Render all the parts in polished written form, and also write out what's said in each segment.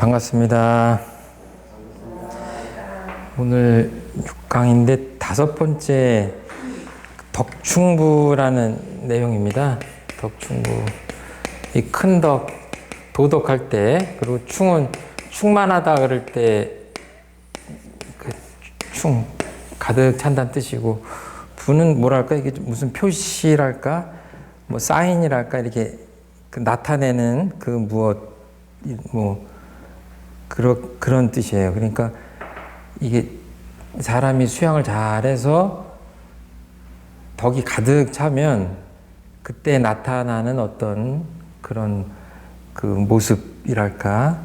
반갑습니다. 오늘 6강인데 5번째 덕충부라는 내용입니다. 덕충부. 이 큰 덕, 도덕할 때, 그리고 충은 충만하다 그럴 때, 충, 가득 찬다는 뜻이고, 부는 뭐랄까, 이게 무슨 표시랄까, 뭐 사인이랄까, 이렇게 나타내는 그 무엇, 그런 뜻이에요. 그러니까 이게 사람이 수양을 잘해서 덕이 가득 차면 그때 나타나는 어떤 그런 그 모습이랄까,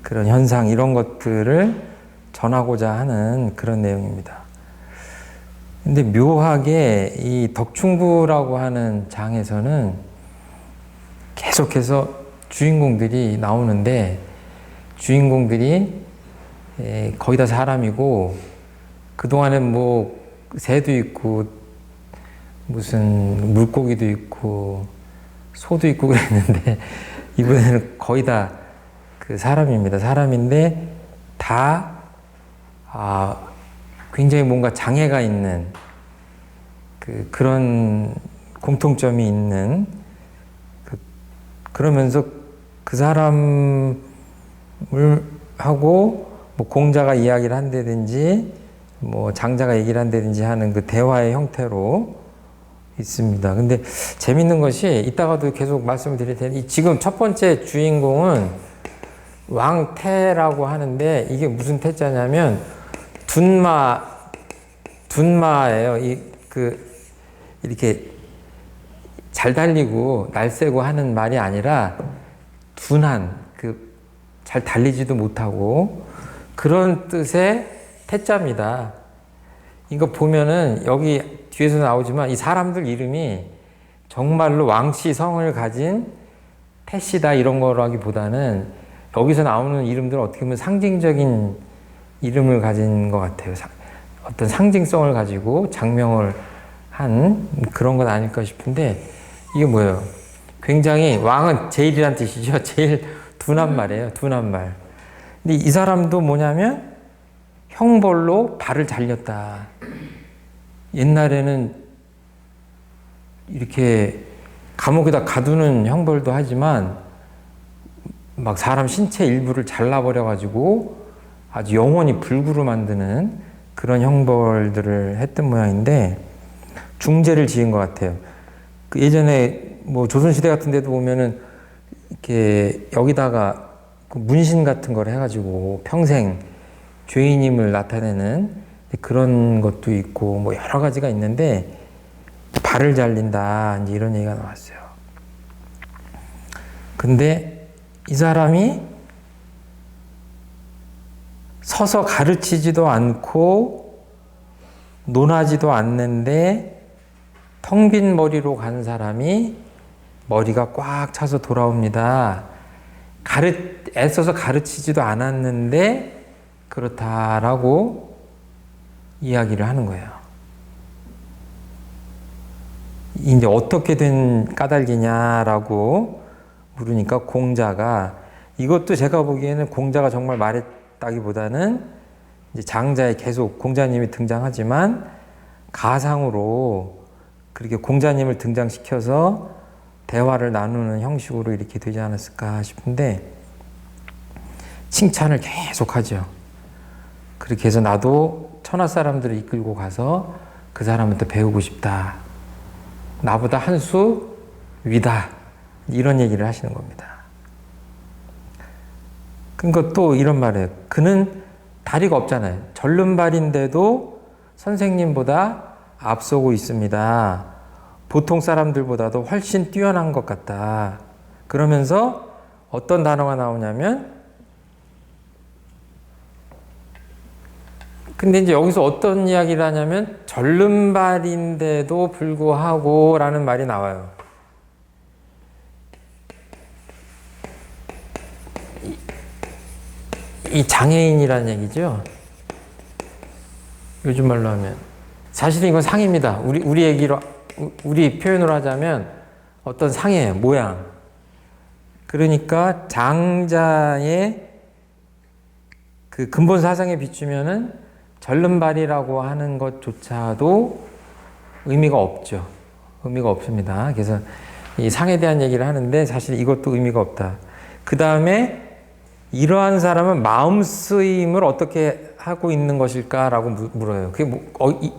그런 현상, 이런 것들을 전하고자 하는 그런 내용입니다. 근데 묘하게 이 덕충부라고 하는 장에서는 계속해서 주인공들이 나오는데, 주인공들이 거의 다 사람이고, 그동안엔 뭐 새도 있고 무슨 물고기도 있고 소도 있고 그랬는데, 이번에는 거의 다 그 사람입니다. 사람인데 다 굉장히 뭔가 장애가 있는 그런 공통점이 있는, 그러면서 그 사람을 하고 뭐 공자가 이야기를 한다든지 뭐 장자가 얘기를 한다든지 하는 그 대화의 형태로 있습니다. 근데 재밌는 것이, 이따가도 계속 말씀을 드릴 텐데, 지금 첫 번째 주인공은 왕태라고 하는데, 이게 무슨 태자냐면 둔마예요. 이렇게 잘 달리고 날쌔고 하는 말이 아니라 둔한, 잘 달리지도 못하고 그런 뜻의 태자입니다. 이거 보면은 여기 뒤에서 나오지만 이 사람들 이름이 정말로 왕씨 성을 가진 태씨다 이런 거라기보다는, 여기서 나오는 이름들은 어떻게 보면 상징적인 이름을 가진 것 같아요. 어떤 상징성을 가지고 장명을 한 그런 건 아닐까 싶은데, 이게 뭐예요? 굉장히, 왕은 제일이란 뜻이죠. 제일 둔한 말이에요. 둔한 말. 근데 이 사람도 뭐냐면 형벌로 발을 잘렸다. 옛날에는 이렇게 감옥에다 가두는 형벌도 하지만 막 사람 신체 일부를 잘라버려가지고 아주 영원히 불구로 만드는 그런 형벌들을 했던 모양인데, 중죄를 지은 것 같아요. 예전에 뭐 조선시대 같은 데도 보면은 이렇게 여기다가 문신 같은 걸 해가지고 평생 죄인임을 나타내는 그런 것도 있고, 뭐 여러 가지가 있는데, 발을 잘린다, 이제 이런 얘기가 나왔어요. 근데 이 사람이 서서 가르치지도 않고 논하지도 않는데 텅 빈 머리로 간 사람이 머리가 꽉 차서 돌아옵니다. 애써서 가르치지도 않았는데 그렇다라고 이야기를 하는 거예요. 이제 어떻게 된 까닭이냐라고 물으니까 공자가, 이것도 제가 보기에는 공자가 정말 말했다기보다는 이제 장자에 계속 공자님이 등장하지만 가상으로 그렇게 공자님을 등장시켜서 대화를 나누는 형식으로 이렇게 되지 않았을까 싶은데, 칭찬을 계속하죠. 그렇게 해서 나도 천하 사람들을 이끌고 가서 그 사람한테 배우고 싶다. 나보다 한 수 위다. 이런 얘기를 하시는 겁니다. 그러니까 또 이런 말이에요. 그는 다리가 없잖아요. 절름발인데도 선생님보다 앞서고 있습니다. 보통 사람들보다도 훨씬 뛰어난 것 같다. 그러면서 어떤 단어가 나오냐면, 근데 이제 여기서 어떤 이야기를 하냐면 절름발인데도 불구하고 라는 말이 나와요. 이 장애인이라는 얘기죠. 요즘 말로 하면. 사실은 이건 상입니다. 우리 표현으로 하자면 어떤 상이에요. 모양. 그러니까 장자의 그 근본 사상에 비추면은 절름발이라고 하는 것조차도 의미가 없죠. 의미가 없습니다. 그래서 이 상에 대한 얘기를 하는데 사실 이것도 의미가 없다. 그 다음에 이러한 사람은 마음 쓰임을 어떻게 하고 있는 것일까라고 물어요. 그게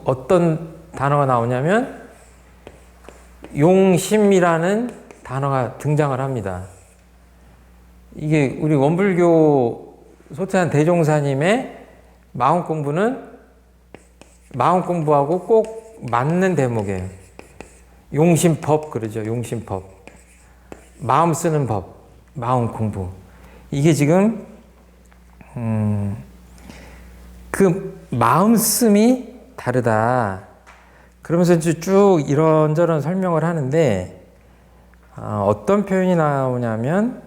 어떤 단어가 나오냐면 용심이라는 단어가 등장을 합니다. 이게 우리 원불교 소태한 대종사님의 마음 공부는 마음 공부하고 꼭 맞는 대목이에요. 용심법 그러죠. 용심법. 마음 쓰는 법, 마음 공부. 이게 지금 그 마음 씀이 다르다. 그러면서 쭉 이런저런 설명을 하는데 어떤 표현이 나오냐면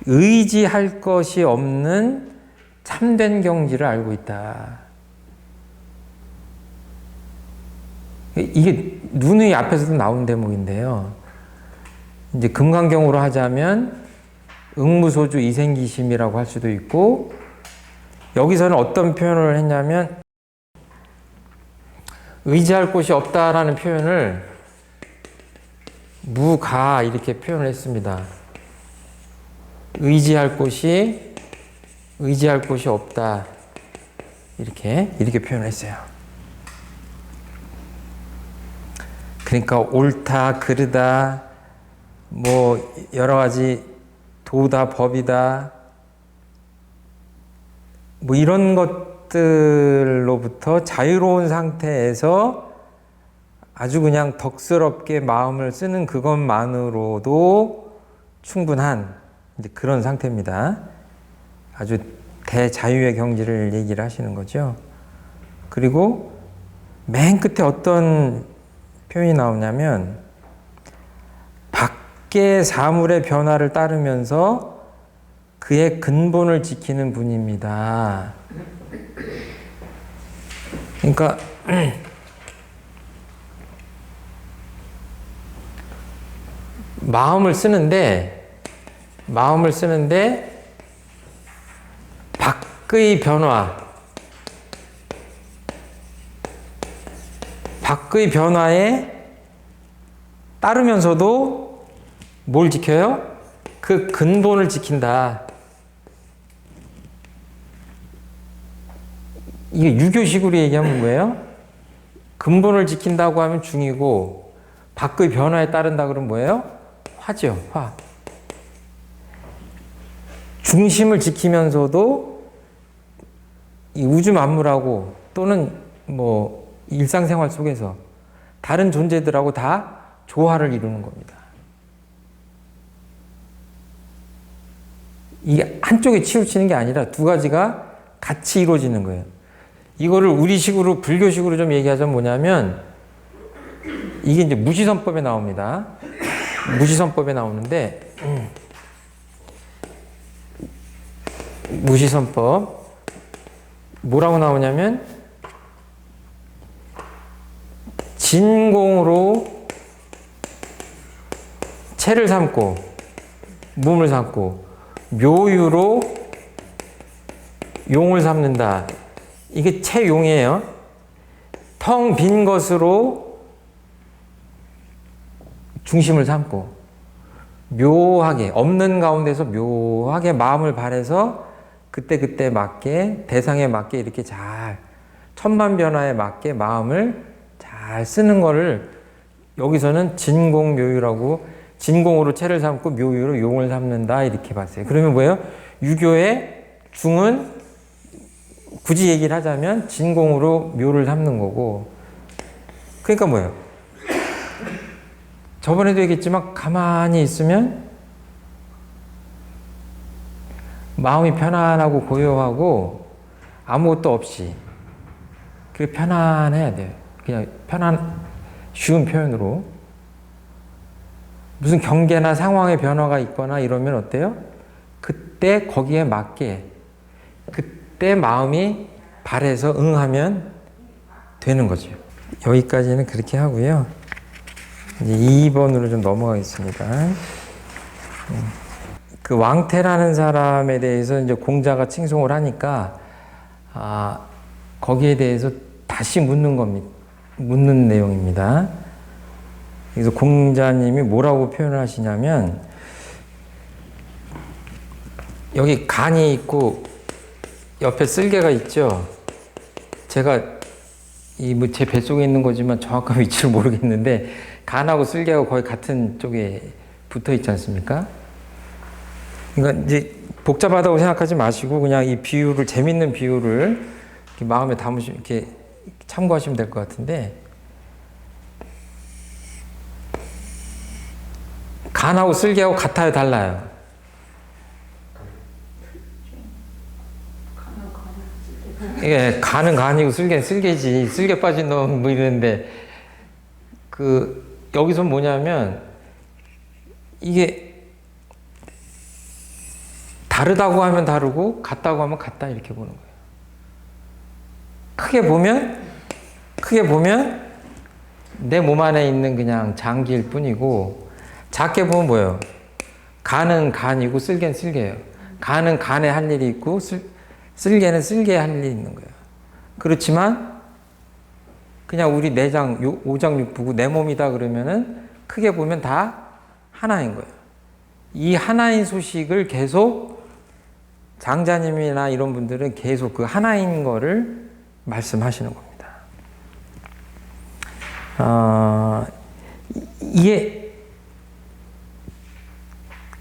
의지할 것이 없는 참된 경지를 알고 있다. 이게 누누이 앞에서도 나온 대목인데요. 이제 금강경으로 하자면 응무소주 이생기심이라고 할 수도 있고, 여기서는 어떤 표현을 했냐면 의지할 곳이 없다라는 표현을 무가 이렇게 표현을 했습니다. 의지할 곳이 없다. 이렇게 표현을 했어요. 그러니까 옳다, 그르다, 뭐 여러 가지 도다, 법이다, 뭐 이런 것들로부터 자유로운 상태에서 아주 그냥 덕스럽게 마음을 쓰는 그것만으로도 충분한 이제 그런 상태입니다. 아주 대자유의 경지를 얘기를 하시는 거죠. 그리고 맨 끝에 어떤 표현이 나오냐면 밖의 사물의 변화를 따르면서 그의 근본을 지키는 분입니다. 그러니까 마음을 쓰는데 밖의 변화에 따르면서도 뭘 지켜요? 그 근본을 지킨다. 이게 유교식으로 얘기하면 뭐예요? 근본을 지킨다고 하면 중이고 밖의 변화에 따른다 그러면 뭐예요? 화죠. 화. 중심을 지키면서도 이 우주 만물하고 또는 뭐 일상생활 속에서 다른 존재들하고 다 조화를 이루는 겁니다. 이게 한쪽에 치우치는 게 아니라 두 가지가 같이 이루어지는 거예요. 이거를 우리식으로 불교식으로 좀 얘기하자면 뭐냐면 이게 이제 무시선법에 나옵니다. 무시선법에 나오는데 무시선법 뭐라고 나오냐면 진공으로 체를 삼고 몸을 삼고 묘유로 용을 삼는다. 이게 체용이에요. 텅 빈 것으로 중심을 삼고 묘하게 없는 가운데서 묘하게 마음을 발해서 그때 맞게 대상에 맞게 이렇게 잘 천만변화에 맞게 마음을 잘 쓰는 거를 여기서는 진공묘유라고 진공으로 체를 삼고 묘유로 용을 삼는다 이렇게 봤어요. 그러면 뭐예요? 유교의 중은 굳이 얘기를 하자면 진공으로 묘를 삼는 거고, 그러니까 뭐예요? 저번에도 얘기했지만 가만히 있으면 마음이 편안하고 고요하고 아무것도 없이 그게 편안해야 돼요. 그냥 쉬운 표현으로. 무슨 경계나 상황의 변화가 있거나 이러면 어때요? 그때 거기에 맞게 그때 마음이 발해서 응하면 되는 거죠. 여기까지는 그렇게 하고요. 이제 2번으로 좀 넘어가겠습니다. 그 왕태라는 사람에 대해서 이제 공자가 칭송을 하니까 거기에 대해서 다시 묻는 내용입니다. 그래서 공자님이 뭐라고 표현을 하시냐면 여기 간이 있고 옆에 쓸개가 있죠. 제가 제 뱃속에 있는 거지만 정확한 위치를 모르겠는데 간하고 쓸개하고 거의 같은 쪽에 붙어 있지 않습니까? 그러니까 이제 복잡하다고 생각하지 마시고 그냥 이 비유를 재밌는 비유를 이렇게 마음에 담으시면 이렇게 참고하시면 될 것 같은데 간하고 쓸개하고 같아요, 달라요? 예, 간은 간이고 쓸개는 쓸개지. 쓸개 빠진 놈 뭐 이러는데 여기서 뭐냐면 이게 다르다고 하면 다르고 같다고 하면 같다 이렇게 보는 거예요. 크게 보면 내 몸 안에 있는 그냥 장기일 뿐이고 작게 보면 뭐예요? 간은 간이고 쓸개는 쓸개예요. 간은 간에 할 일이 있고 쓸개는 쓸개에 할 일이 있는 거예요. 그렇지만 그냥 우리 내장, 오장육부고 내 몸이다 그러면은 크게 보면 다 하나인 거예요. 이 하나인 소식을 계속 장자님이나 이런 분들은 계속 그 하나인 거를 말씀하시는 겁니다. 이게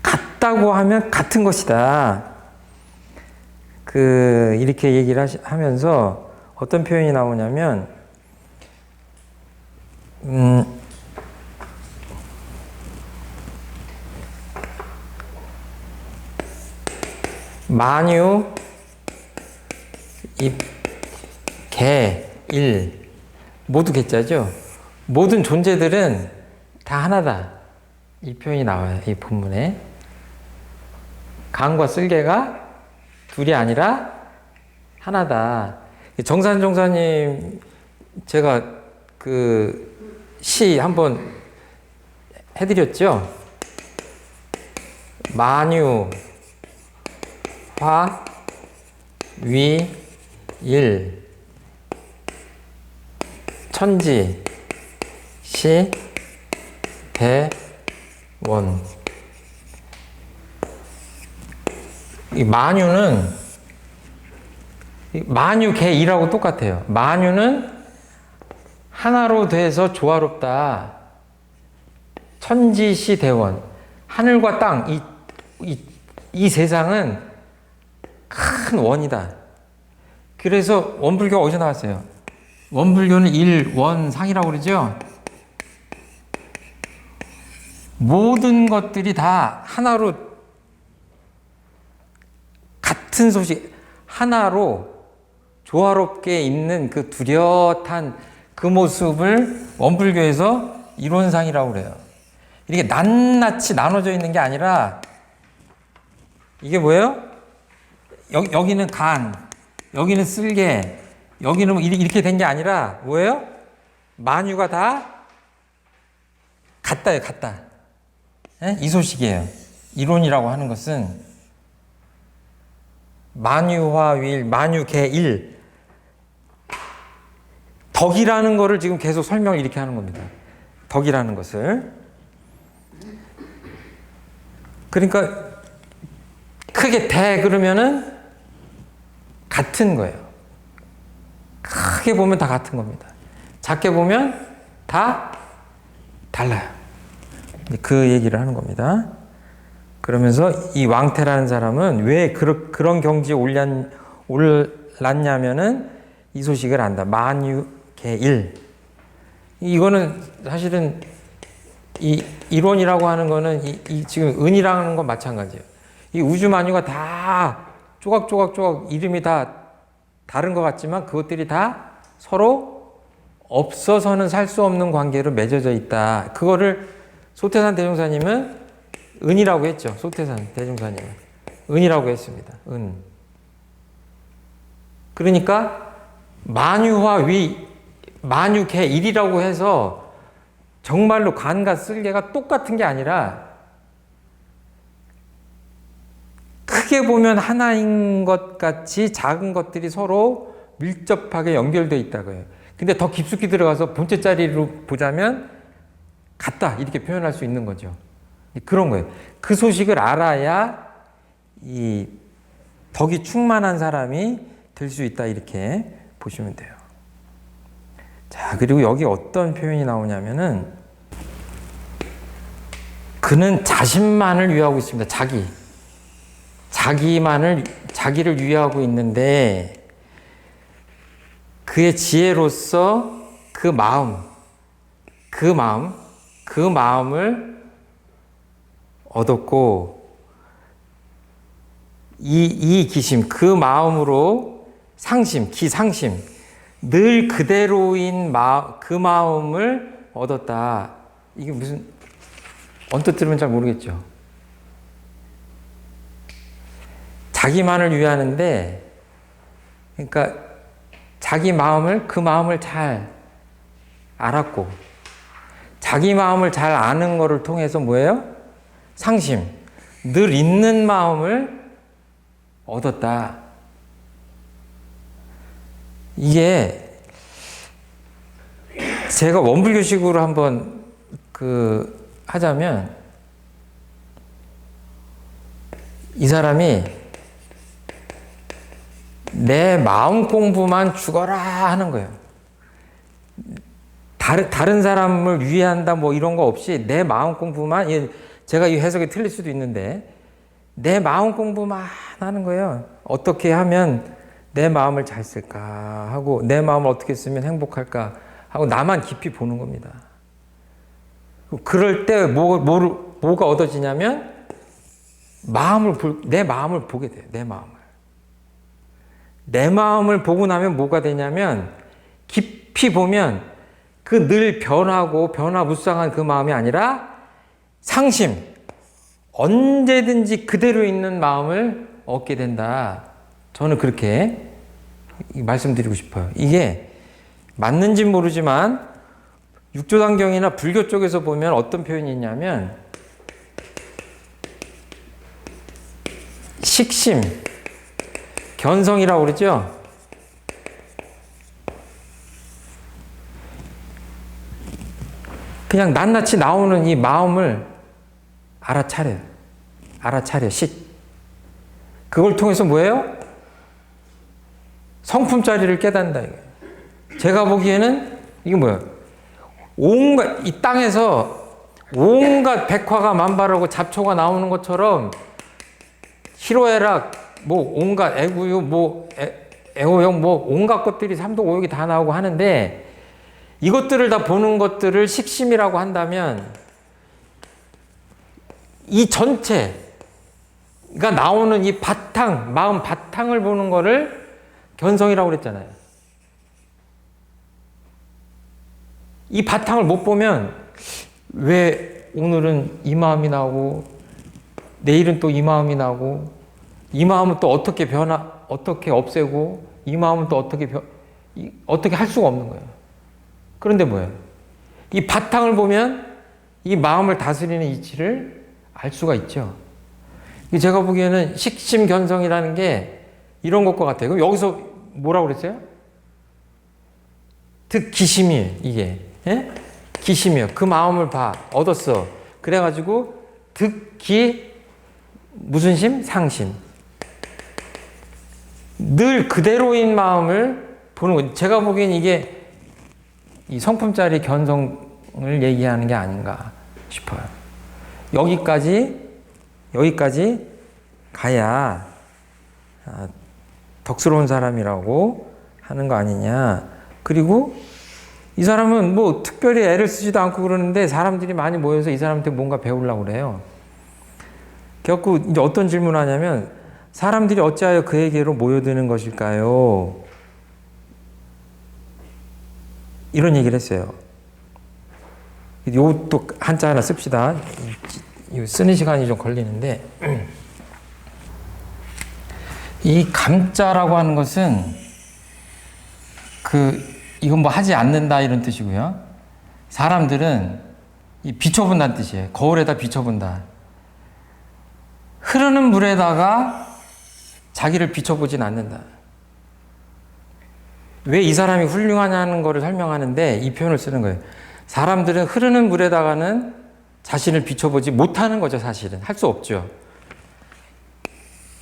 같다고 하면 같은 것이다. 이렇게 얘기를 하면서 어떤 표현이 나오냐면, 만유, 개, 일, 모두 개자죠. 모든 존재들은 다 하나다. 이 표현이 나와요. 이 본문에. 간과 쓸개가 둘이 아니라 하나다. 정산 종사님 제가 시 한번 해드렸죠. 만유, 화, 위, 일, 천지, 시, 대, 원. 이 만유는 만유 개이라고 똑같아요. 만유는 하나로 돼서 조화롭다. 천지시 대원. 하늘과 땅, 이 세상은 큰 원이다. 그래서 원불교가 어디서 나왔어요? 원불교는 일원상이라고 그러죠? 모든 것들이 다 하나로 같은 소식, 하나로 조화롭게 있는 그 뚜렷한 그 모습을 원불교에서 일원상이라고 그래요. 이렇게 낱낱이 나눠져 있는 게 아니라 이게 뭐예요? 여기는 간, 여기는 쓸개, 여기는 이렇게 된 게 아니라 뭐예요? 만유가 다 같다요, 같다. 네? 이 소식이에요. 이론이라고 하는 것은 만유화윌, 만유개일, 덕이라는 거를 지금 계속 설명을 이렇게 하는 겁니다. 덕이라는 것을. 그러니까 크게 대 그러면은 같은 거예요. 크게 보면 다 같은 겁니다. 작게 보면 다 달라요. 그 얘기를 하는 겁니다. 그러면서 이 왕태라는 사람은 왜 그런 경지에 올랐냐면은 이 소식을 안다. 만유개일. 이거는 사실은 이 이론이라고 하는 거는 지금 은이라는 건 마찬가지예요. 이 우주 만유가 다 조각 이름이 다 다른 것 같지만 그것들이 다 서로 없어서는 살 수 없는 관계로 맺어져 있다. 그거를 소태산 대종사님은 은이라고 했죠. 소태산 대종사님은 은이라고 했습니다. 은. 그러니까 만유화 위, 만유개 일이라고 해서 정말로 간과 쓸개가 똑같은 게 아니라 크게 보면 하나인 것 같이 작은 것들이 서로 밀접하게 연결되어 있다고요. 근데 더 깊숙이 들어가서 본체 자리로 보자면 같다 이렇게 표현할 수 있는 거죠. 그런 거예요. 그 소식을 알아야 이 덕이 충만한 사람이 될 수 있다 이렇게 보시면 돼요. 자, 그리고 여기 어떤 표현이 나오냐면은 그는 자신만을 위하고 있습니다. 자기를 위하고 있는데 그의 지혜로서 그 마음을 얻었고 이 기심, 그 마음으로 기상심, 늘 그대로인 그 마음을 얻었다. 이게 무슨 언뜻 들으면 잘 모르겠죠. 자기만을 위하는데, 그러니까 그 마음을 잘 알았고, 자기 마음을 잘 아는 거를 통해서 뭐예요? 상심, 늘 있는 마음을 얻었다. 이게 제가 원불교식으로 한번 하자면 이 사람이 내 마음 공부만 죽어라 하는 거예요. 다른 사람을 위한다 뭐 이런 거 없이 내 마음 공부만, 제가 이 해석이 틀릴 수도 있는데 내 마음 공부만 하는 거예요. 어떻게 하면 내 마음을 잘 쓸까 하고 내 마음을 어떻게 쓰면 행복할까 하고 나만 깊이 보는 겁니다. 그럴 때 뭐가 얻어지냐면 내 마음을 보게 돼요. 내 마음을 보고 나면 뭐가 되냐면 깊이 보면 그 늘 변화무쌍한 그 마음이 아니라 상심, 언제든지 그대로 있는 마음을 얻게 된다. 저는 그렇게 말씀드리고 싶어요. 이게 맞는지 모르지만 육조단경이나 불교 쪽에서 보면 어떤 표현이 있냐면 식심, 견성이라고 그러죠. 그냥 낱낱이 나오는 이 마음을 알아차려요. 그걸 통해서 뭐예요? 성품자리를 깨닫는다. 제가 보기에는 이게 뭐예요? 이 땅에서 온갖 백화가 만발하고 잡초가 나오는 것처럼 희로애락, 온갖 애구유, 애호형, 온갖 것들이 삼독오욕이 다 나오고 하는데 이것들을 다 보는 것들을 식심이라고 한다면 이 전체가 나오는 이 마음 바탕을 보는 거를 견성이라고 그랬잖아요. 이 바탕을 못 보면 왜 오늘은 이 마음이 나오고 내일은 또 이 마음이 나오고 이 마음은 또 어떻게 어떻게 없애고 이 마음은 또 어떻게 할 수가 없는 거예요. 그런데 뭐예요? 이 바탕을 보면 이 마음을 다스리는 이치를 알 수가 있죠. 제가 보기에는 식심견성이라는 게 이런 것과 같아요. 그럼 여기서 뭐라고 그랬어요? 득기심이에요, 이게. 예? 기심이요. 그 마음을 얻었어. 그래가지고 득기 무슨 심? 상심. 늘 그대로인 마음을 보는 거죠. 제가 보기엔 이게 이 성품짜리 견성을 얘기하는 게 아닌가 싶어요. 여기까지 가야 덕스러운 사람이라고 하는 거 아니냐. 그리고 이 사람은 특별히 애를 쓰지도 않고 그러는데 사람들이 많이 모여서 이 사람한테 뭔가 배우려고 그래요. 그래갖고 이제 어떤 질문을 하냐면 사람들이 어찌하여 그에게로 모여드는 것일까요? 이런 얘기를 했어요. 요것도 한자 하나 씁시다. 쓰는 시간이 좀 걸리는데 이 감자라고 하는 것은 이건 하지 않는다 이런 뜻이고요. 사람들은 비춰본다는 뜻이에요. 거울에다 비춰본다. 흐르는 물에다가 자기를 비춰보진 않는다. 왜 이 사람이 훌륭하냐는 것을 설명하는데 이 표현을 쓰는 거예요. 사람들은 흐르는 물에다가는 자신을 비춰보지 못하는 거죠, 사실은. 할 수 없죠.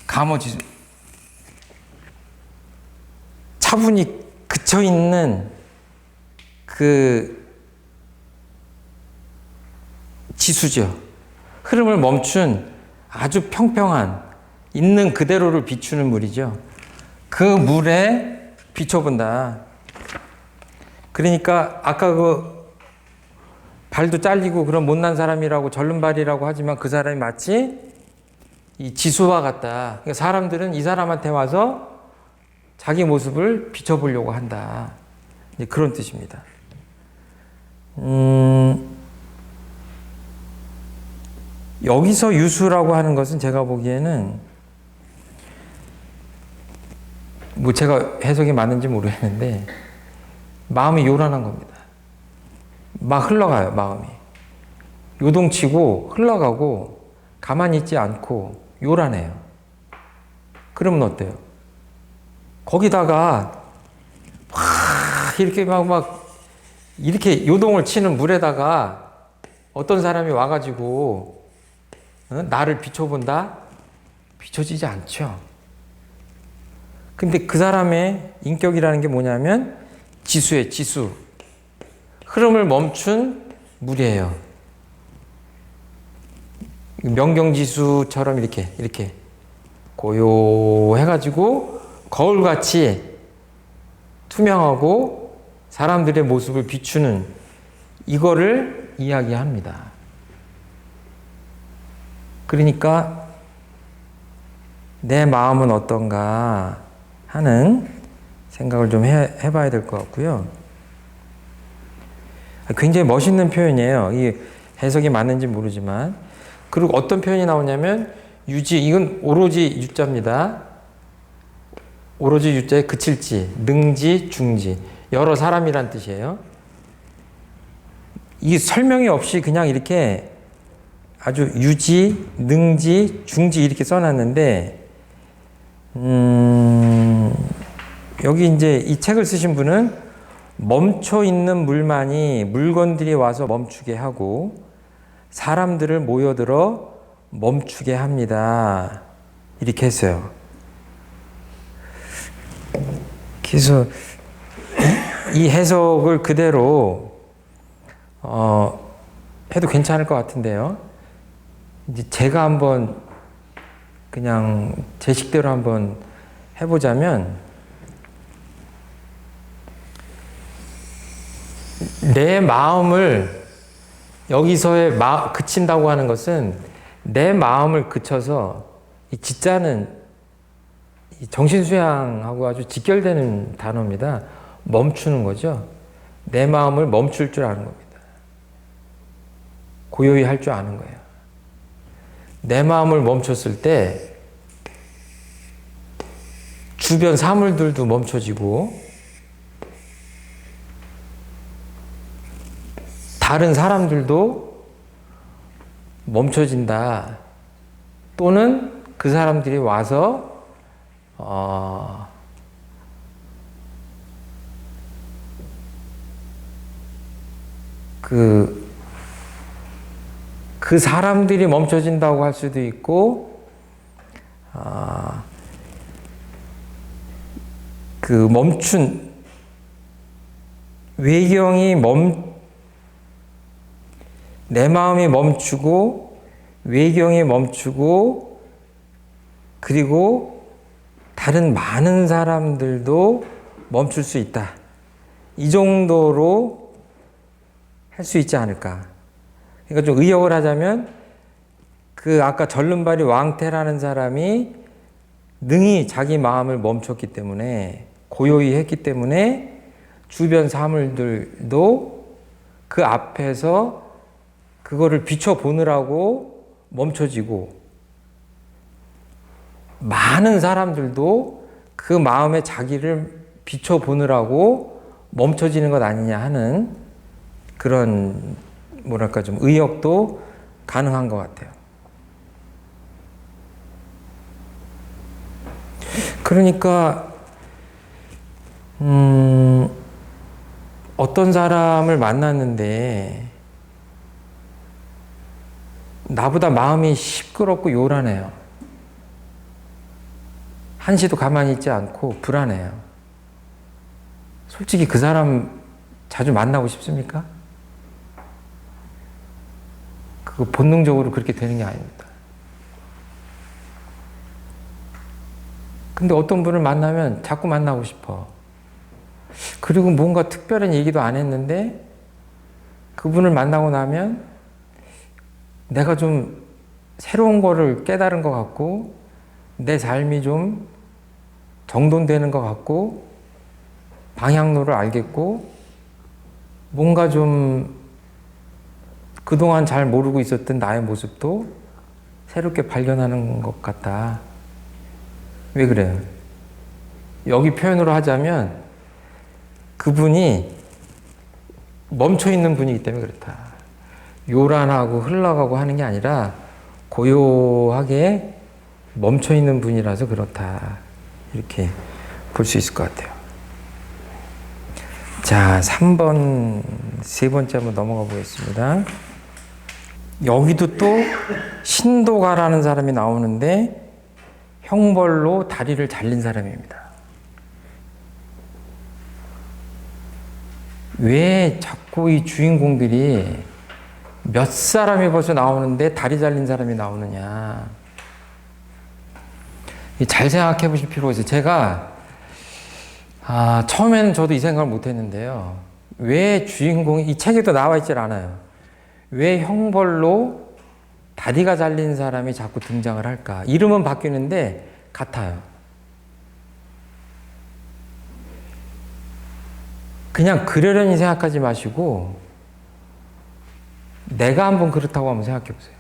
가머지 차분히 그쳐있는 그 지수죠. 흐름을 멈춘 아주 평평한 있는 그대로를 비추는 물이죠. 그 물에 비춰본다. 그러니까 아까 그 발도 잘리고 그런 못난 사람이라고 절름발이라고 하지만 그 사람이 마치 이 지수와 같다. 그러니까 사람들은 이 사람한테 와서 자기 모습을 비춰보려고 한다. 이제 그런 뜻입니다. 여기서 유수라고 하는 것은 제가 보기에는 뭐 제가 해석이 맞는지 모르겠는데 마음이 요란한 겁니다. 막 흘러가요, 마음이. 요동치고 흘러가고 가만히 있지 않고 요란해요. 그러면 어때요? 거기다가 이렇게 막 이렇게 요동을 치는 물에다가 어떤 사람이 와가지고 나를 비춰본다? 비춰지지 않죠. 근데 그 사람의 인격이라는 게 뭐냐면 지수예요, 지수. 흐름을 멈춘 물이에요. 명경지수처럼 이렇게 고요해가지고 거울같이 투명하고 사람들의 모습을 비추는 이거를 이야기합니다. 그러니까 내 마음은 어떤가 하는 생각을 좀 해봐야 될 것 같고요. 굉장히 멋있는 표현이에요. 이 해석이 맞는지 모르지만. 그리고 어떤 표현이 나오냐면 유지, 이건 오로지 유자입니다. 오로지 유자에 그칠지, 능지, 중지. 여러 사람이란 뜻이에요. 이 설명이 없이 그냥 이렇게 아주 유지, 능지, 중지 이렇게 써놨는데 여기 이제 이 책을 쓰신 분은 멈춰 있는 물만이 물건들이 와서 멈추게 하고 사람들을 모여들어 멈추게 합니다. 이렇게 했어요. 그래서 이 해석을 그대로 해도 괜찮을 것 같은데요. 이제 제가 한번 그냥 제 식대로 한번 해보자면 내 마음을 여기서의 그친다고 하는 것은 내 마음을 그쳐서 이 지자는 정신수양하고 아주 직결되는 단어입니다. 멈추는 거죠. 내 마음을 멈출 줄 아는 겁니다. 고요히 할 줄 아는 거예요. 내 마음을 멈췄을 때 주변 사물들도 멈춰지고 다른 사람들도 멈춰진다. 또는 그 사람들이 와서 그 사람들이 멈춰진다고 할 수도 있고, 그 멈춘 외경이 내 마음이 멈추고 외경이 멈추고 그리고 다른 많은 사람들도 멈출 수 있다. 이 정도로 할 수 있지 않을까. 그러니까 좀 의역을 하자면 그 아까 절름발이 왕태라는 사람이 능히 자기 마음을 멈췄기 때문에 고요히 했기 때문에 주변 사물들도 그 앞에서 그거를 비춰보느라고 멈춰지고 많은 사람들도 그 마음에 자기를 비춰보느라고 멈춰지는 것 아니냐 하는 그런 뭐랄까 좀 의역도 가능한 것 같아요. 그러니까 어떤 사람을 만났는데 나보다 마음이 시끄럽고 요란해요. 한시도 가만히 있지 않고 불안해요. 솔직히 그 사람 자주 만나고 싶습니까? 그거 본능적으로 그렇게 되는 게 아닙니다. 근데 어떤 분을 만나면 자꾸 만나고 싶어. 그리고 뭔가 특별한 얘기도 안 했는데 그분을 만나고 나면 내가 좀 새로운 거를 깨달은 것 같고 내 삶이 좀 정돈되는 것 같고 방향로를 알겠고 뭔가 좀 그동안 잘 모르고 있었던 나의 모습도 새롭게 발견하는 것 같다. 왜 그래요? 여기 표현으로 하자면 그분이 멈춰있는 분이기 때문에 그렇다. 요란하고 흘러가고 하는 게 아니라 고요하게 멈춰있는 분이라서 그렇다. 이렇게 볼 수 있을 것 같아요. 자, 3번, 세 번째 한번 넘어가 보겠습니다. 여기도 또 신도가라는 사람이 나오는데 형벌로 다리를 잘린 사람입니다. 왜 자꾸 이 주인공들이 몇 사람이 벌써 나오는데 다리 잘린 사람이 나오느냐. 잘 생각해 보실 필요가 있어요. 제가 처음에는 저도 이 생각을 못 했는데요. 왜 주인공이, 이 책에도 나와 있질 않아요. 왜 형벌로 다리가 잘린 사람이 자꾸 등장을 할까? 이름은 바뀌는데 같아요. 그냥 그러려니 생각하지 마시고 내가 한번 그렇다고 한번 생각해 보세요.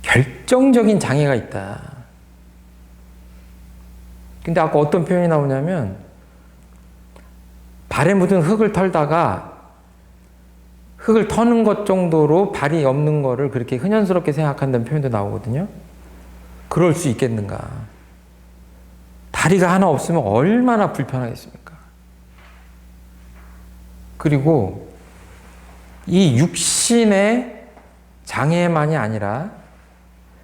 결정적인 장애가 있다. 근데 아까 어떤 표현이 나오냐면 발에 묻은 흙을 털다가 흙을 터는 것 정도로 발이 없는 거를 그렇게 흔연스럽게 생각한다는 표현도 나오거든요. 그럴 수 있겠는가. 다리가 하나 없으면 얼마나 불편하겠습니까? 그리고 이 육신의 장애만이 아니라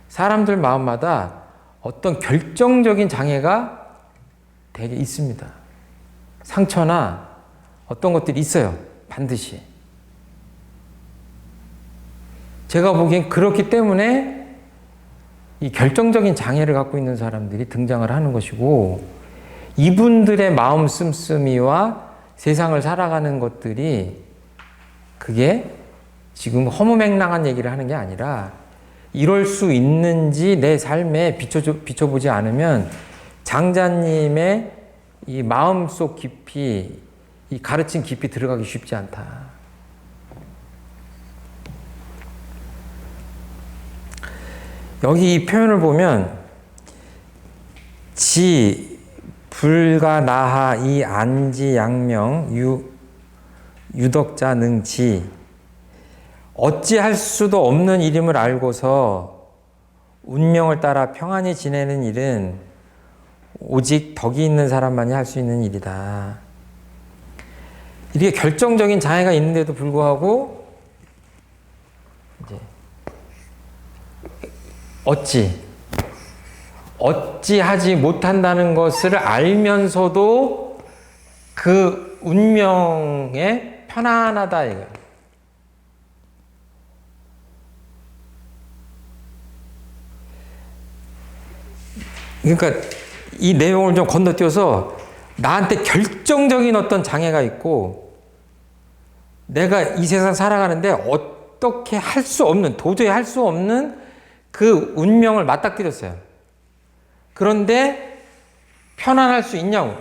사람들 마음마다 어떤 결정적인 장애가 되게 있습니다. 상처나 어떤 것들이 있어요. 반드시. 제가 보기엔 그렇기 때문에 이 결정적인 장애를 갖고 있는 사람들이 등장을 하는 것이고 이분들의 마음 씀씀이와 세상을 살아가는 것들이 그게 지금 허무맹랑한 얘기를 하는 게 아니라 이럴 수 있는지 내 삶에 비춰보지 않으면 장자님의 이 마음속 깊이, 이 가르침 깊이 들어가기 쉽지 않다. 여기 이 표현을 보면 지, 불가, 나하, 이, 안지, 양명, 유덕자, 능지 어찌할 수도 없는 일임을 알고서 운명을 따라 평안히 지내는 일은 오직 덕이 있는 사람만이 할 수 있는 일이다. 이렇게 결정적인 장애가 있는데도 불구하고 이제 어찌하지 못한다는 것을 알면서도 그 운명에 편안하다 이거예요. 그러니까 이 내용을 좀 건너뛰어서 나한테 결정적인 어떤 장애가 있고 내가 이 세상 살아가는데 어떻게 할 수 없는, 도저히 할 수 없는 그 운명을 맞닥뜨렸어요. 그런데 편안할 수 있냐고.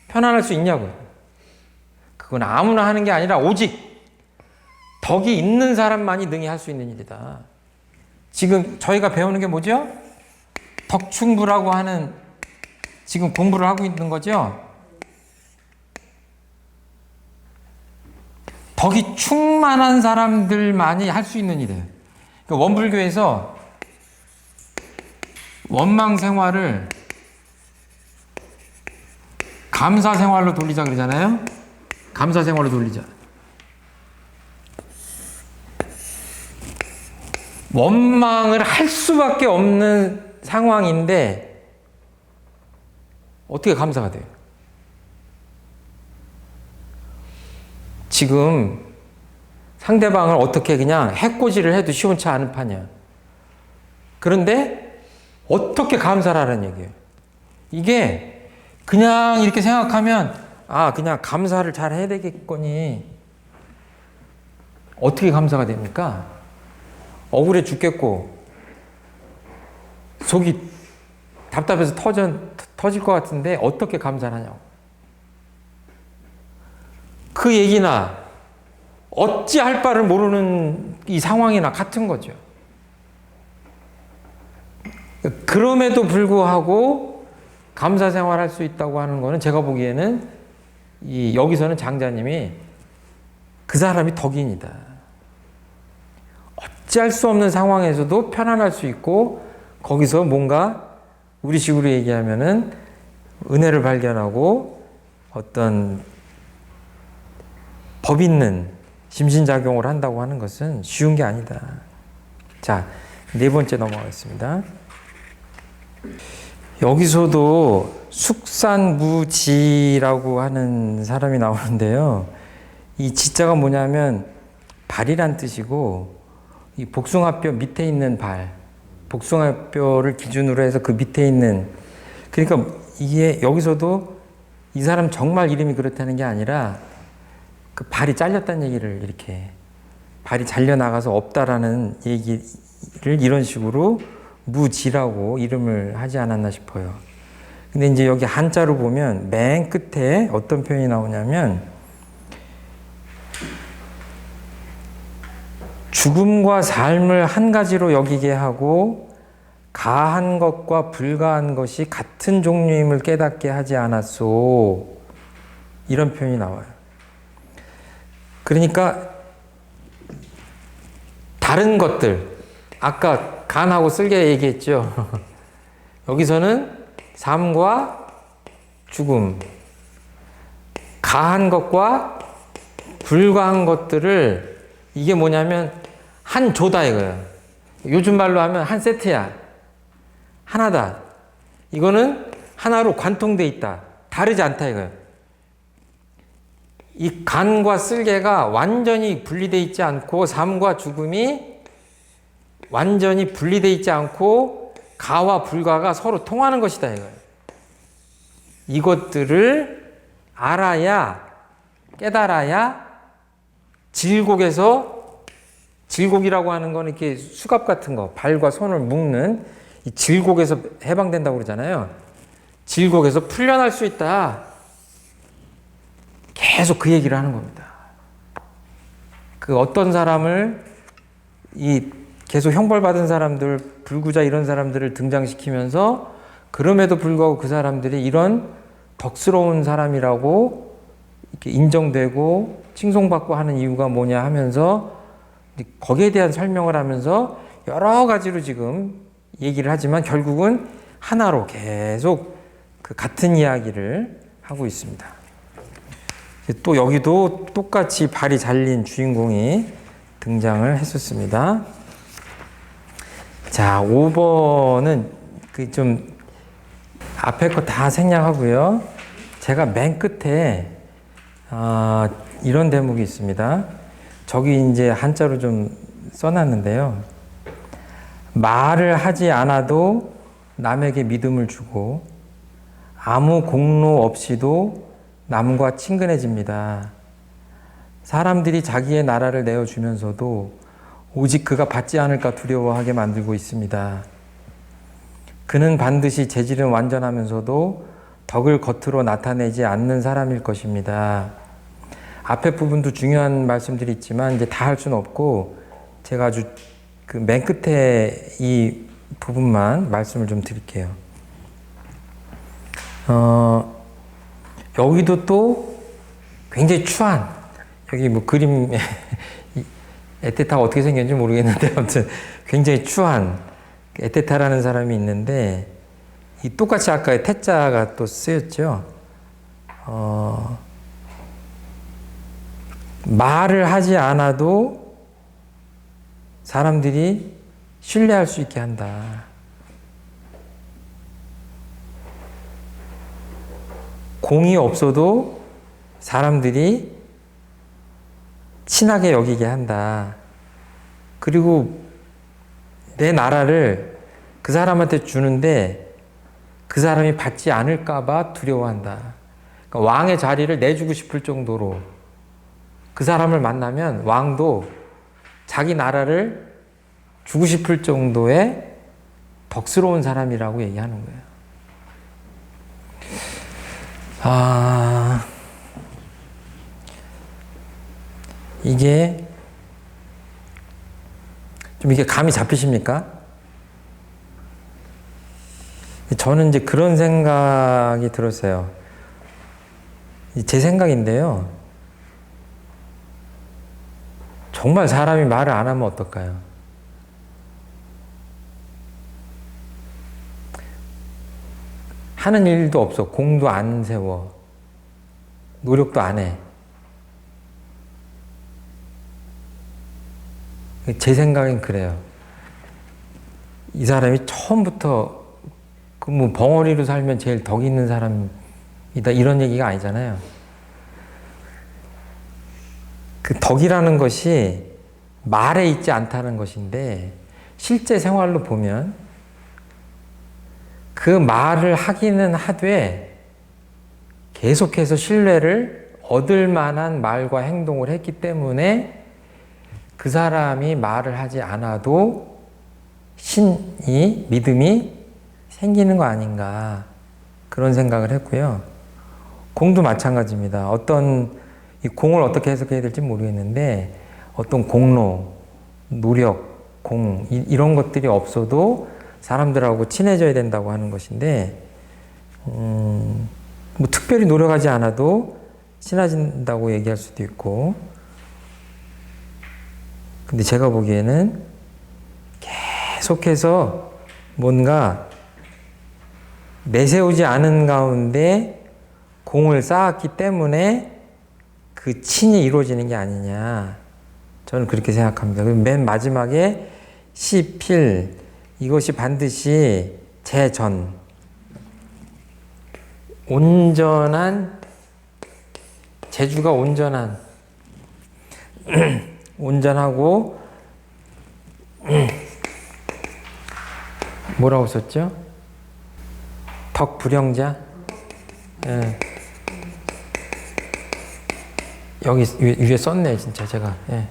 편안할 수 있냐고. 그건 아무나 하는 게 아니라 오직 덕이 있는 사람만이 능히 할 수 있는 일이다. 지금 저희가 배우는 게 뭐죠? 덕충부라고 하는 지금 공부를 하고 있는 거죠. 덕이 충만한 사람들만이 할 수 있는 일이에요. 그러니까 원불교에서 원망 생활을 감사 생활로 돌리자 그러잖아요. 감사 생활로 돌리자. 원망을 할 수밖에 없는 상황인데 어떻게 감사가 돼요? 지금 상대방을 어떻게 그냥 해코지를 해도 시원치 않은 판이야. 그런데 어떻게 감사를 하라는 얘기예요. 이게 그냥 이렇게 생각하면 그냥 감사를 잘 해야 되겠거니. 어떻게 감사가 됩니까? 억울해 죽겠고 속이 답답해서 터질 것 같은데 어떻게 감사를 하냐고. 그 얘기나 어찌할 바를 모르는 이 상황이나 같은 거죠. 그럼에도 불구하고 감사 생활할 수 있다고 하는 거는 제가 보기에는 여기서는 장자님이 그 사람이 덕인이다. 어찌할 수 없는 상황에서도 편안할 수 있고 거기서 뭔가 우리식으로 얘기하면은 은혜를 발견하고 어떤 법 있는 심신작용을 한다고 하는 것은 쉬운 게 아니다. 자, 네 번째 넘어가겠습니다. 여기서도 숙산무지라고 하는 사람이 나오는데요. 이 지자가 뭐냐면 발이란 뜻이고 이 복숭아뼈 밑에 있는 발, 복숭아뼈를 기준으로 해서 그 밑에 있는, 그러니까 이게 여기서도 이 사람 정말 이름이 그렇다는 게 아니라 그 발이 잘렸다는 얘기를 이렇게 발이 잘려나가서 없다라는 얘기를 이런 식으로 무지라고 이름을 하지 않았나 싶어요. 근데 이제 여기 한자로 보면 맨 끝에 어떤 표현이 나오냐면 죽음과 삶을 한 가지로 여기게 하고 가한 것과 불가한 것이 같은 종류임을 깨닫게 하지 않았소. 이런 표현이 나와요. 그러니까 다른 것들, 아까 간하고 쓸개 얘기했죠. 여기서는 삶과 죽음, 가한 것과 불가한 것들을, 이게 뭐냐면 한 조다 이거예요. 요즘 말로 하면 한 세트야. 하나다. 이거는 하나로 관통돼 있다. 다르지 않다 이거예요. 이 간과 쓸개가 완전히 분리돼 있지 않고 삶과 죽음이 완전히 분리돼 있지 않고 가와 불가가 서로 통하는 것이다 이거예요. 이것들을 알아야, 깨달아야 질곡이라고 하는 건 이렇게 수갑 같은 거, 발과 손을 묶는 이 질곡에서 해방된다고 그러잖아요. 질곡에서 풀려날 수 있다. 계속 그 얘기를 하는 겁니다. 그 어떤 사람을 계속 형벌받은 사람들, 불구자 이런 사람들을 등장시키면서 그럼에도 불구하고 그 사람들이 이런 덕스러운 사람이라고 이렇게 인정되고 칭송받고 하는 이유가 뭐냐 하면서 거기에 대한 설명을 하면서 여러 가지로 지금 얘기를 하지만 결국은 하나로 계속 그 같은 이야기를 하고 있습니다. 또 여기도 똑같이 발이 잘린 주인공이 등장을 했었습니다. 자, 5번은 그 좀 앞에 거 다 생략하고요. 제가 맨 끝에 이런 대목이 있습니다. 저기 이제 한자로 좀 써놨는데요. 말을 하지 않아도 남에게 믿음을 주고 아무 공로 없이도 남과 친근해집니다. 사람들이 자기의 나라를 내어주면서도 오직 그가 받지 않을까 두려워하게 만들고 있습니다. 그는 반드시 재질은 완전하면서도 덕을 겉으로 나타내지 않는 사람일 것입니다. 앞에 부분도 중요한 말씀들이 있지만 이제 다 할 수는 없고 제가 아주 그 맨 끝에 이 부분만 말씀을 좀 드릴게요. 여기도 또 굉장히 추한, 여기 뭐 그림 애태타가 어떻게 생겼는지 모르겠는데 아무튼 굉장히 추한 에테타라는 사람이 있는데 이 똑같이 아까 태자가 또 쓰였죠. 말을 하지 않아도 사람들이 신뢰할 수 있게 한다. 공이 없어도 사람들이 친하게 여기게 한다. 그리고 내 나라를 그 사람한테 주는데 그 사람이 받지 않을까봐 두려워한다. 그러니까 왕의 자리를 내주고 싶을 정도로 그 사람을 만나면 왕도 자기 나라를 주고 싶을 정도의 덕스러운 사람이라고 얘기하는 거예요. 이게 좀 이게 감이 잡히십니까? 저는 이제 그런 생각이 들었어요. 제 생각인데요. 정말 사람이 말을 안 하면 어떨까요? 하는 일도 없어. 공도 안 세워. 노력도 안 해. 제 생각엔 그래요. 이 사람이 처음부터 뭐 벙어리로 살면 제일 덕 있는 사람이다 이런 얘기가 아니잖아요. 그 덕이라는 것이 말에 있지 않다는 것인데 실제 생활로 보면 그 말을 하기는 하되 계속해서 신뢰를 얻을 만한 말과 행동을 했기 때문에 그 사람이 말을 하지 않아도 믿음이 생기는 거 아닌가 그런 생각을 했고요. 공도 마찬가지입니다. 이 공을 어떻게 해석해야 될지 모르겠는데 어떤 공로, 노력, 이런 것들이 없어도 사람들하고 친해져야 된다고 하는 것인데 뭐 특별히 노력하지 않아도 친해진다고 얘기할 수도 있고 근데 제가 보기에는 계속해서 뭔가 내세우지 않은 가운데 공을 쌓았기 때문에 그 친이 이루어지는 게 아니냐. 저는 그렇게 생각합니다. 그리고 맨 마지막에 시필, 이것이 반드시 제전, 온전한, 제주가 온전한, 온전하고, 뭐라고 썼죠? 덕불영자? 예. 여기 위에 썼네, 진짜 제가. 예.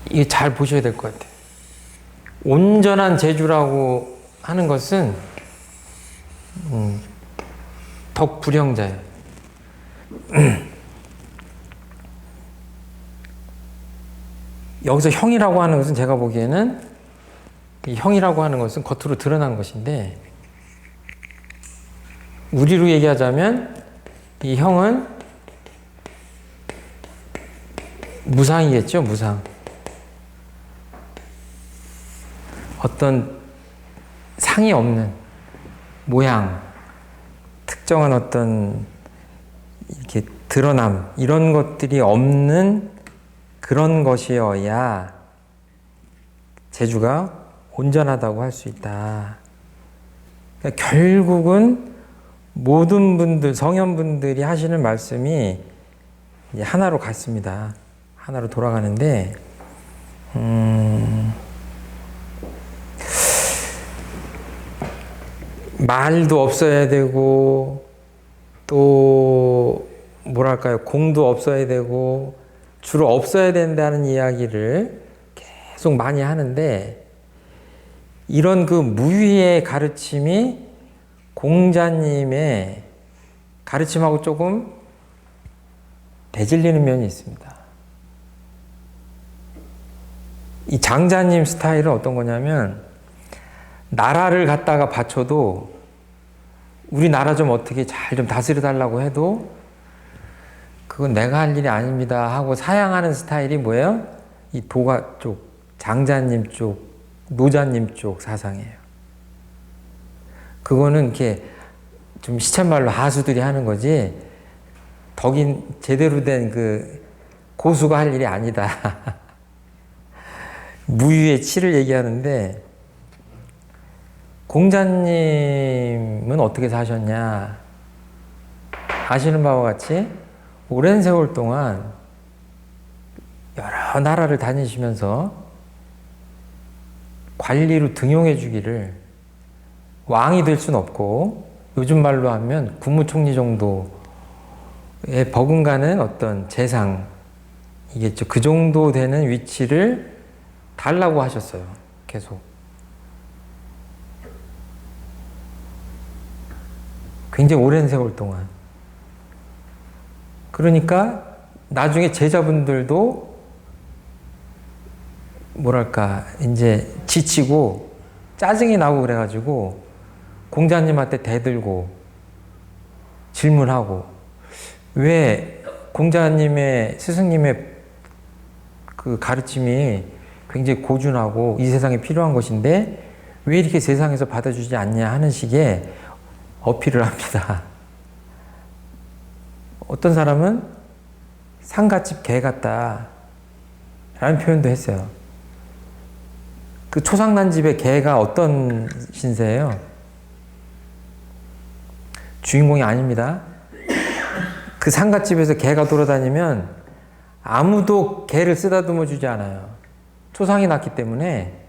이게 잘 보셔야 될 것 같아요. 온전한 제주라고 하는 것은 덕불영자예요. 여기서 형이라고 하는 것은 제가 보기에는 이 형이라고 하는 것은 겉으로 드러난 것인데 우리로 얘기하자면 이 형은 무상이겠죠, 무상. 어떤 상이 없는 모양, 특정한 어떤 이렇게 드러남, 이런 것들이 없는 그런 것이어야 제주가 온전하다고 할 수 있다. 그러니까 결국은 모든 분들, 성현분들이 하시는 말씀이 이제 하나로 같습니다. 하나로 돌아가는데, 말도 없어야 되고, 또, 뭐랄까요, 공도 없어야 되고, 주로 없어야 된다는 이야기를 계속 많이 하는데, 이런 그 무위의 가르침이 공자님의 가르침하고 조금 대질리는 면이 있습니다. 이 장자님 스타일은 어떤 거냐면 나라를 갖다가 바쳐도 우리 나라 좀 어떻게 잘 좀 다스려 달라고 해도 그 그건 내가 할 일이 아닙니다 하고 사양하는 스타일이 뭐예요? 이 도가 쪽, 장자님 쪽, 노자님 쪽 사상이에요. 그거는 이렇게 좀 시쳇말로 하수들이 하는 거지, 덕인 제대로 된 그 고수가 할 일이 아니다. 무유의 치를 얘기하는데, 공자님은 어떻게 사셨냐? 아시는 바와 같이 오랜 세월 동안 여러 나라를 다니시면서 관리로 등용해 주기를, 왕이 될 수는 없고 요즘 말로 하면 국무총리 정도의 버금가는 어떤 재상이겠죠. 그 정도 되는 위치를 달라고 하셨어요. 계속. 굉장히 오랜 세월 동안. 그러니까 나중에 제자분들도 뭐랄까 이제 지치고 짜증이 나고 그래가지고 공자님한테 대들고 질문하고, 왜 공자님의 스승님의 그 가르침이 굉장히 고준하고 이 세상에 필요한 것인데 왜 이렇게 세상에서 받아주지 않냐 하는 식의 어필을 합니다. 어떤 사람은 상갓집 개 같다 라는 표현도 했어요. 그 초상난 집의 개가 어떤 신세예요? 주인공이 아닙니다. 그 상갓집에서 개가 돌아다니면 아무도 개를 쓰다듬어 주지 않아요. 초상이 났기 때문에.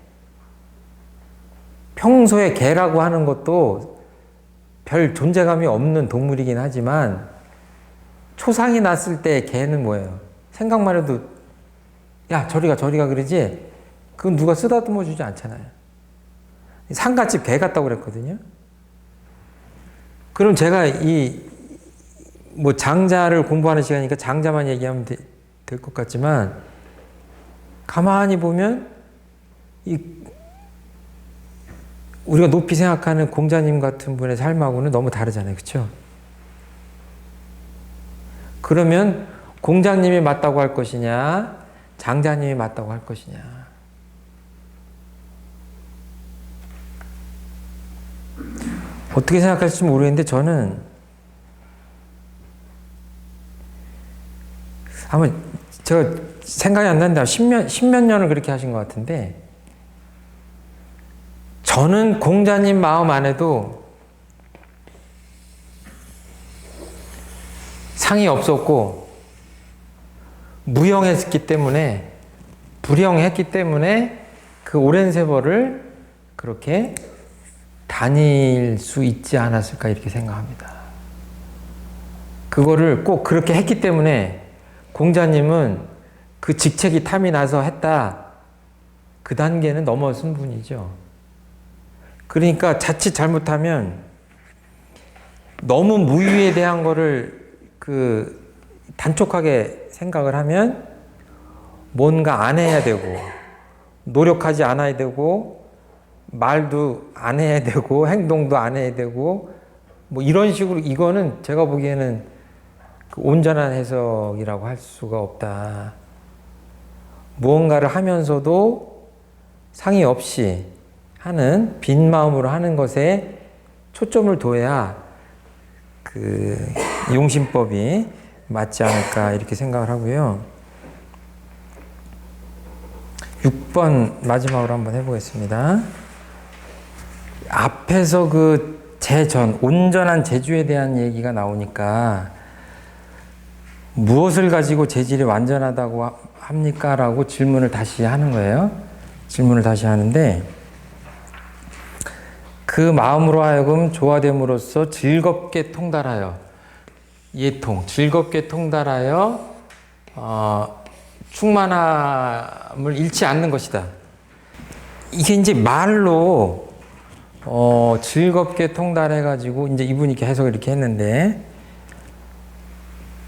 평소에 개라고 하는 것도 별 존재감이 없는 동물이긴 하지만 초상이 났을 때 개는 뭐예요? 생각만 해도 야 저리가 그러지, 그건 누가 쓰다듬어 주지 않잖아요. 상갓집 개 같다고 그랬거든요. 그럼 제가 뭐 장자를 공부하는 시간이니까 장자만 얘기하면 될 것 같지만, 가만히 보면 우리가 높이 생각하는 공자님 같은 분의 삶하고는 너무 다르잖아요. 그렇죠? 그러면 공자님이 맞다고 할 것이냐, 장자님이 맞다고 할 것이냐. 어떻게 생각할지 모르겠는데 저는 아마 제가 생각이 안 나는데 십몇 년을 그렇게 하신 것 같은데, 저는 공자님 마음 안에도 상이 없었고 무형했기 때문에, 불형했기 때문에 그 오랜 세월을 그렇게 다닐 수 있지 않았을까 이렇게 생각합니다. 그거를 꼭 그렇게 했기 때문에 공자님은 그 직책이 탐이 나서 했다, 그 단계는 넘어선 분이죠. 그러니까 자칫 잘못하면 너무 무유에 대한 거를 그 단촉하게 생각을 하면 뭔가 안 해야 되고 노력하지 않아야 되고 말도 안 해야 되고 행동도 안 해야 되고 뭐 이런 식으로, 이거는 제가 보기에는 그 온전한 해석이라고 할 수가 없다. 무언가를 하면서도 상의 없이 하는, 빈 마음으로 하는 것에 초점을 둬야 그 용신법이 맞지 않을까 이렇게 생각을 하고요. 6번 마지막으로 한번 해보겠습니다. 앞에서 그 재전, 온전한 재주에 대한 얘기가 나오니까 무엇을 가지고 재질이 완전하다고 합니까? 라고 질문을 다시 하는 거예요. 질문을 다시 하는데, 그 마음으로 하여금 조화됨으로써 즐겁게 통달하여, 예통, 즐겁게 통달하여 충만함을 잃지 않는 것이다. 이게 이제 말로 즐겁게 통달해가지고 이제 이분이 이렇게 해석을 이렇게 했는데,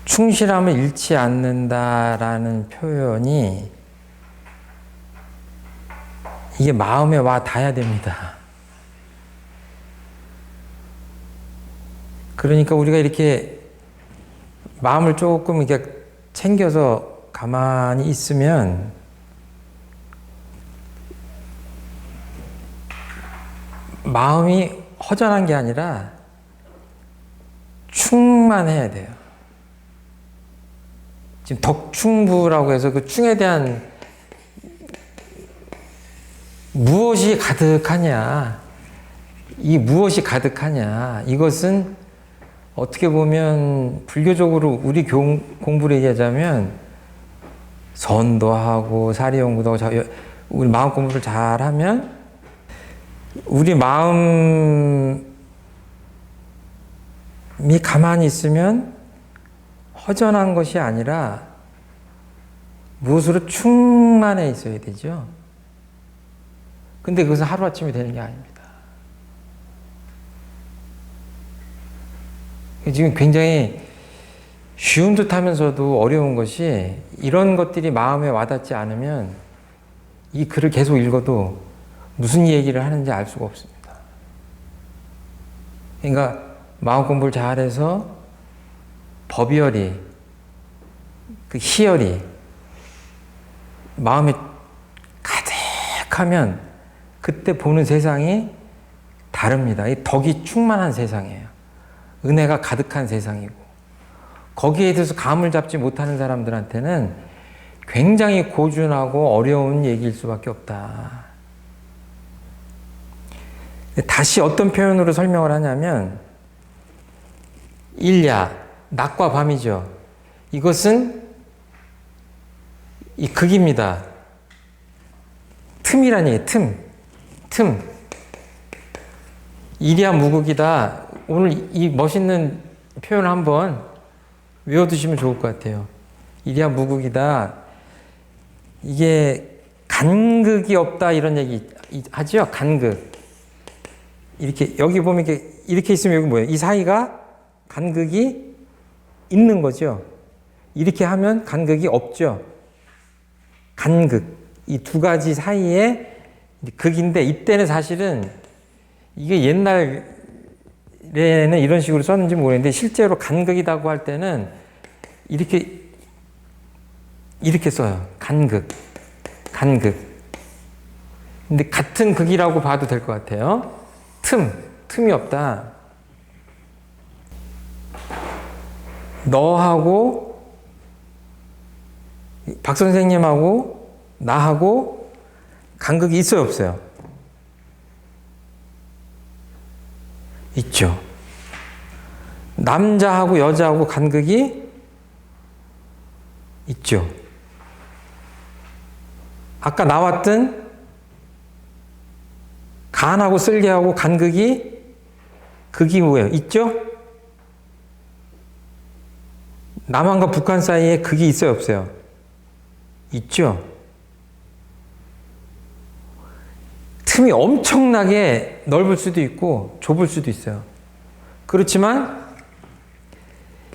충실함을 잃지 않는다라는 표현이 이게 마음에 와 닿아야 됩니다. 그러니까 우리가 이렇게 마음을 조금 이렇게 챙겨서 가만히 있으면 마음이 허전한 게 아니라 충만해야 돼요. 지금 덕충부라고 해서 그 충에 대한 무엇이 가득하냐, 이 무엇이 가득하냐, 이것은 어떻게 보면 불교적으로 우리 공부를 얘기하자면 선도하고 사리연구도 하고 우리 마음 공부를 잘하면 우리 마음이 가만히 있으면 허전한 것이 아니라 무엇으로 충만해 있어야 되죠. 근데 그것은 하루아침에 되는 게 아닙니다. 지금 굉장히 쉬운 듯 하면서도 어려운 것이 이런 것들이 마음에 와닿지 않으면 이 글을 계속 읽어도 무슨 얘기를 하는지 알 수가 없습니다. 그러니까 마음 공부를 잘해서 법열이, 그 희열이 마음에 가득하면 그때 보는 세상이 다릅니다. 이 덕이 충만한 세상이에요. 은혜가 가득한 세상이고 거기에 대해서 감을 잡지 못하는 사람들한테는 굉장히 고준하고 어려운 얘기일 수밖에 없다. 다시 어떤 표현으로 설명을 하냐면 일야, 낮과 밤이죠. 이것은 이 극입니다. 틈이란 얘기예요. 틈. 일야 무극이다. 오늘 이 멋있는 표현을 한번 외워두시면 좋을 것 같아요. 일야 무극이다. 이게 간극이 없다 이런 얘기 하죠. 간극. 이렇게 여기 보면 이렇게 있으면 여기 뭐예요? 이 사이가 간극이 있는 거죠. 이렇게 하면 간극이 없죠. 간극. 이 두 가지 사이에 극인데 이때는 사실은 이게 옛날에는 이런 식으로 썼는지 모르겠는데 실제로 간극이라고 할 때는 이렇게 써요. 간극. 근데 같은 극이라고 봐도 될 것 같아요. 틈이 없다. 너하고 박 선생님하고 나하고 간극이 있어요, 없어요? 있죠. 남자하고 여자하고 간극이 있죠. 아까 나왔던 간하고 쓸개하고 극이 뭐예요? 있죠? 남한과 북한 사이에 극이 있어요, 없어요? 있죠. 틈이 엄청나게 넓을 수도 있고 좁을 수도 있어요. 그렇지만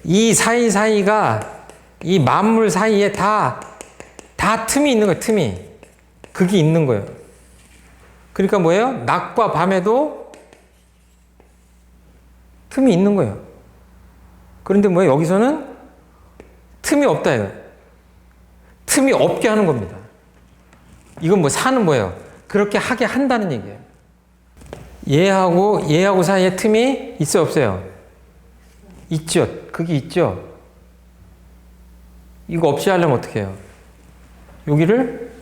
이 사이사이가 이 만물 사이에 다 틈이 있는 거예요. 극이 있는 거예요. 그러니까 뭐예요? 낮과 밤에도 틈이 있는 거예요. 그런데 뭐예요? 여기서는 틈이 없다예요. 틈이 없게 하는 겁니다. 이건 뭐 사는 뭐예요? 그렇게 하게 한다는 얘기예요. 얘하고 사이에 틈이 있어요, 없어요? 있죠. 그게 있죠. 이거 없이 하려면 어떻게 해요? 여기를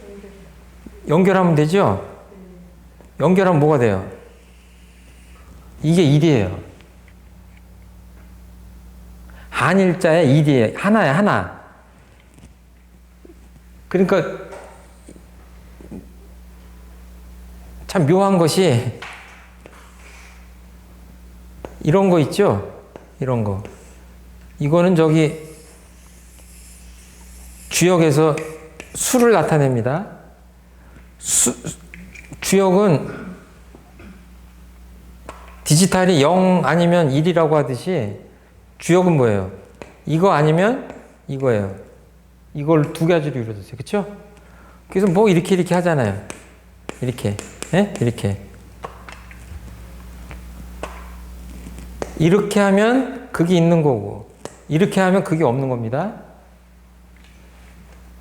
연결하면 되죠? 연결하면 뭐가 돼요? 이게 일이에요. 한일자의 일이에요. 하나야, 하나. 그러니까 참 묘한 것이 이런 거 있죠? 이런 거. 이거는 주역에서 수를 나타냅니다. 주역은 디지털이 0 아니면 1이라고 하듯이 주역은 뭐예요? 이거 아니면 이거예요. 이걸 두 가지로 이루어졌어요. 그렇죠? 그래서 뭐 이렇게 하잖아요. 이렇게. 예? 이렇게 하면 극이 있는 거고 이렇게 하면 그게 없는 겁니다.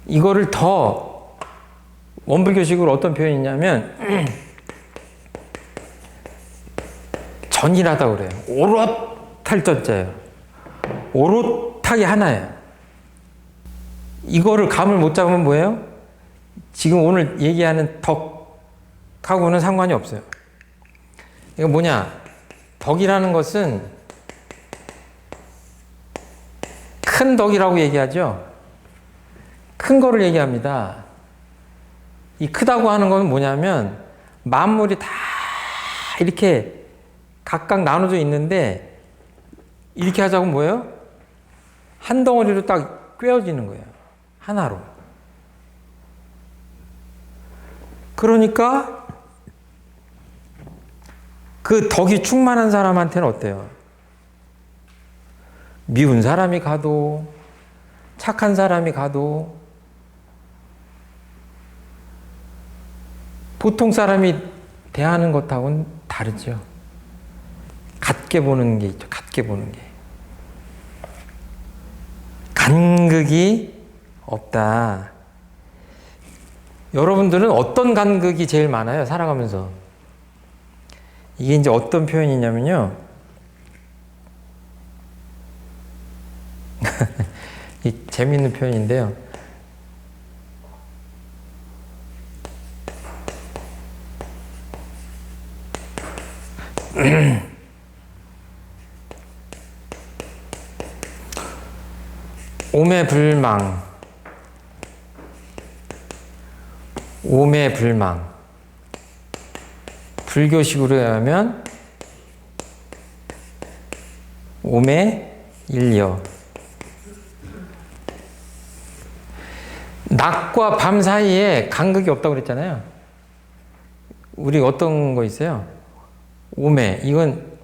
이거를 더 원불교식으로 어떤 표현이 있냐면 전이라다 그래요. 오롯할 전자예요. 오롯하게 하나예요. 이거를 감을 못 잡으면 뭐예요? 지금 오늘 얘기하는 덕하고는 상관이 없어요. 이거 뭐냐? 덕이라는 것은 큰 덕이라고 얘기하죠. 큰 거를 얘기합니다. 이 크다고 하는 건 뭐냐면 만물이 다 이렇게 각각 나눠져 있는데 이렇게 하자고 뭐예요? 한 덩어리로 딱 꿰어지는 거예요. 하나로. 그러니까 그 덕이 충만한 사람한테는 어때요? 미운 사람이 가도 착한 사람이 가도 보통 사람이 대하는 것하고는 다르죠. 같게 보는 게 있죠. 같게 보는 게. 간극이 없다. 여러분들은 어떤 간극이 제일 많아요? 살아가면서. 이게 이제 어떤 표현이냐면요. 이 재미있는 표현인데요. 오매불망. 오매불망. 불교식으로 하면 오매일려. 낮과 밤 사이에 간극이 없다고 그랬잖아요. 우리 어떤 거 있어요? 오매. 이건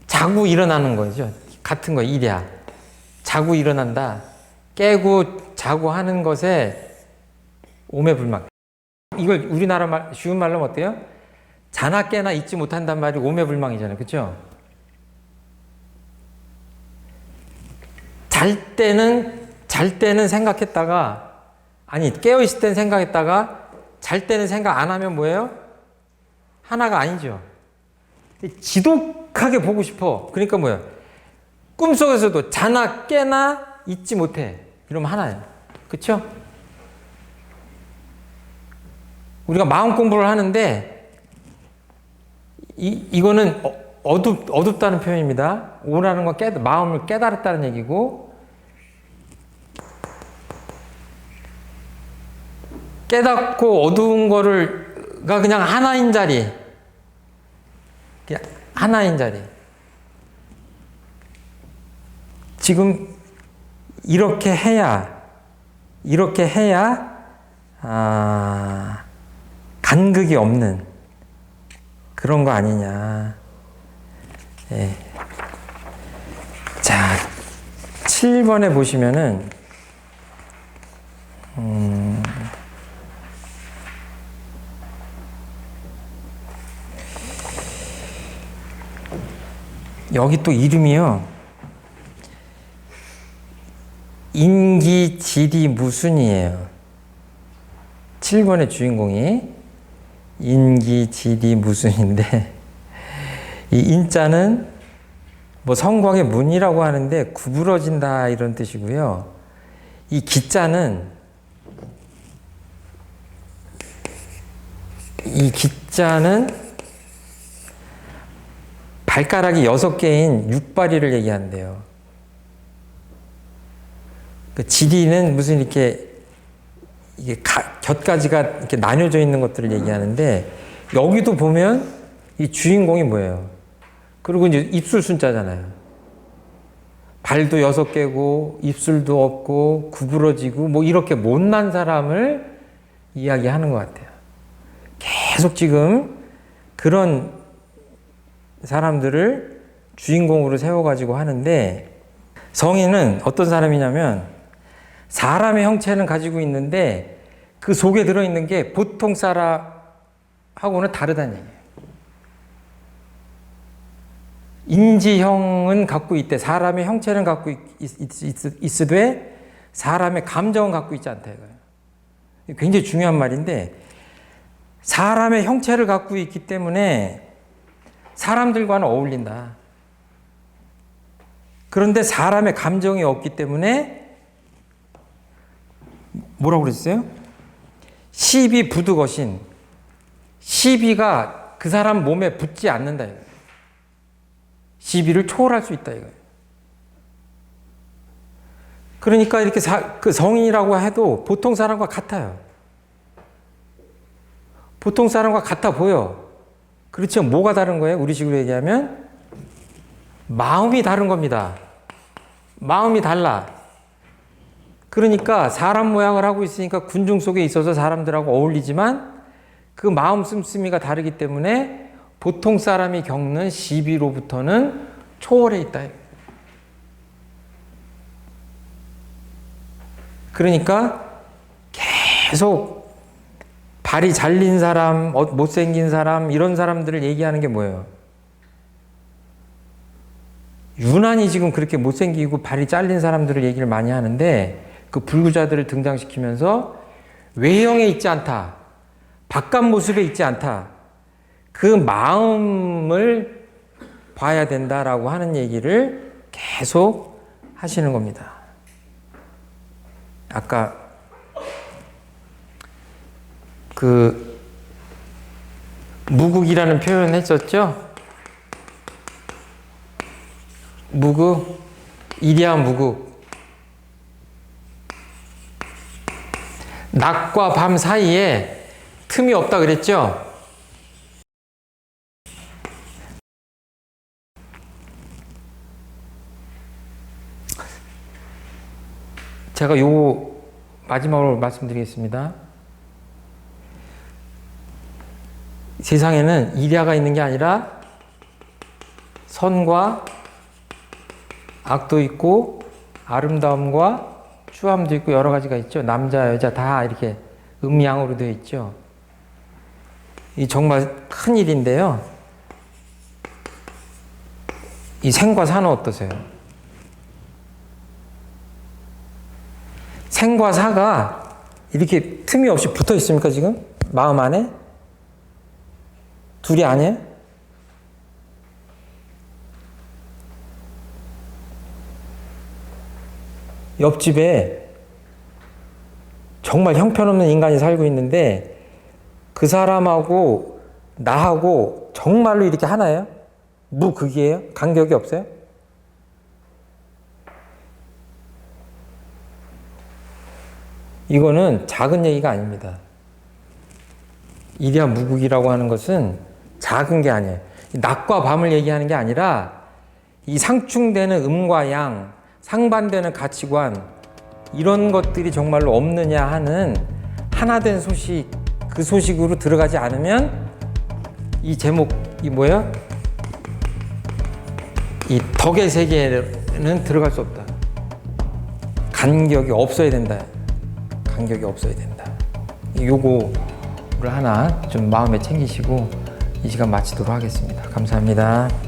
자고 일어나는 거죠. 같은 거, 일이야. 자고 일어난다. 깨고 자고 하는 것에 오매불망. 이걸 우리나라 말, 쉬운 말로 어때요? 자나 깨나 잊지 못한단 말이 오매불망이잖아요. 그렇죠? 잘 때는 생각했다가, 아니 깨어있을 때는 생각했다가 잘 때는 생각 안 하면 뭐예요? 하나가 아니죠. 지독하게 보고 싶어. 그러니까 뭐예요? 꿈속에서도 자나 깨나 잊지 못해. 이러면 하나예요. 그렇죠? 우리가 마음 공부를 하는데 이거는 어둡다는 표현입니다. 오라는 건 마음을 깨달았다는 얘기고, 깨닫고 어두운 거가 그냥 하나인 자리. 그냥 하나인 자리. 지금 이렇게 해야 간극이 없는 그런 거 아니냐. 예. 자, 7번에 보시면은 여기 또 이름이요. 인기지리무순이에요. 7번의 주인공이 인기지리무순인데, 이 인자는 뭐 성곽의 문이라고 하는데 구부러진다 이런 뜻이고요. 이 기자는 발가락이 6개인 육바리를 얘기한대요. 그 지리는 무슨 이게 곁가지가 이렇게 나뉘어져 있는 것들을 얘기하는데, 여기도 보면 이 주인공이 뭐예요? 그리고 이제 입술 순자잖아요. 발도 6개고 입술도 없고 구부러지고 뭐 이렇게 못난 사람을 이야기하는 것 같아요. 계속 지금 그런 사람들을 주인공으로 세워가지고 하는데, 성인은 어떤 사람이냐면 사람의 형체는 가지고 있는데 그 속에 들어있는 게 보통 사람하고는 다르다는 얘기예요. 인지형은 갖고 있대. 사람의 형체는 갖고 있으되 사람의 감정은 갖고 있지 않다 이거예요. 굉장히 중요한 말인데 사람의 형체를 갖고 있기 때문에 사람들과는 어울린다. 그런데 사람의 감정이 없기 때문에 뭐라고 그랬어요? 시비 부득어신. 시비가 그 사람 몸에 붙지 않는다 이거예요. 시비를 초월할 수 있다 이거예요. 그러니까 이렇게 그 성인이라고 해도 보통 사람과 같아요. 보통 사람과 같아 보여. 그렇죠. 뭐가 다른 거예요? 우리식으로 얘기하면 마음이 다른 겁니다. 마음이 달라. 그러니까 사람 모양을 하고 있으니까 군중 속에 있어서 사람들하고 어울리지만 그 마음 씀씀이가 다르기 때문에 보통 사람이 겪는 시비로부터는 초월해 있다. 그러니까 계속 발이 잘린 사람, 못생긴 사람 이런 사람들을 얘기하는 게 뭐예요? 유난히 지금 그렇게 못생기고 발이 잘린 사람들을 얘기를 많이 하는데 그 불구자들을 등장시키면서 외형에 있지 않다. 바깥 모습에 있지 않다. 그 마음을 봐야 된다라고 하는 얘기를 계속 하시는 겁니다. 아까 그 무국이라는 표현 했었죠? 무국, 이랴 무국. 낮과 밤 사이에 틈이 없다 그랬죠? 제가 요 마지막으로 말씀드리겠습니다. 세상에는 이랴가 있는 게 아니라 선과 악도 있고 아름다움과 추함도 있고 여러 가지가 있죠. 남자, 여자 다 이렇게 음양으로 되어 있죠. 이 정말 큰 일인데요. 이 생과 사는 어떠세요? 생과 사가 이렇게 틈이 없이 붙어 있습니까, 지금? 마음 안에? 둘이 아니에요? 옆집에 정말 형편없는 인간이 살고 있는데 그 사람하고 나하고 정말로 이렇게 하나예요? 무극이에요? 간격이 없어요? 이거는 작은 얘기가 아닙니다. 이랴 무국이라고 하는 것은 작은 게 아니에요. 낮과 밤을 얘기하는 게 아니라 이 상충되는 음과 양, 상반되는 가치관 이런 것들이 정말로 없느냐 하는 하나된 소식, 그 소식으로 들어가지 않으면 이 제목이 뭐예요? 이 덕의 세계에는 들어갈 수 없다. 간격이 없어야 된다. 간격이 없어야 된다. 요거를 하나 좀 마음에 챙기시고 이 시간 마치도록 하겠습니다. 감사합니다.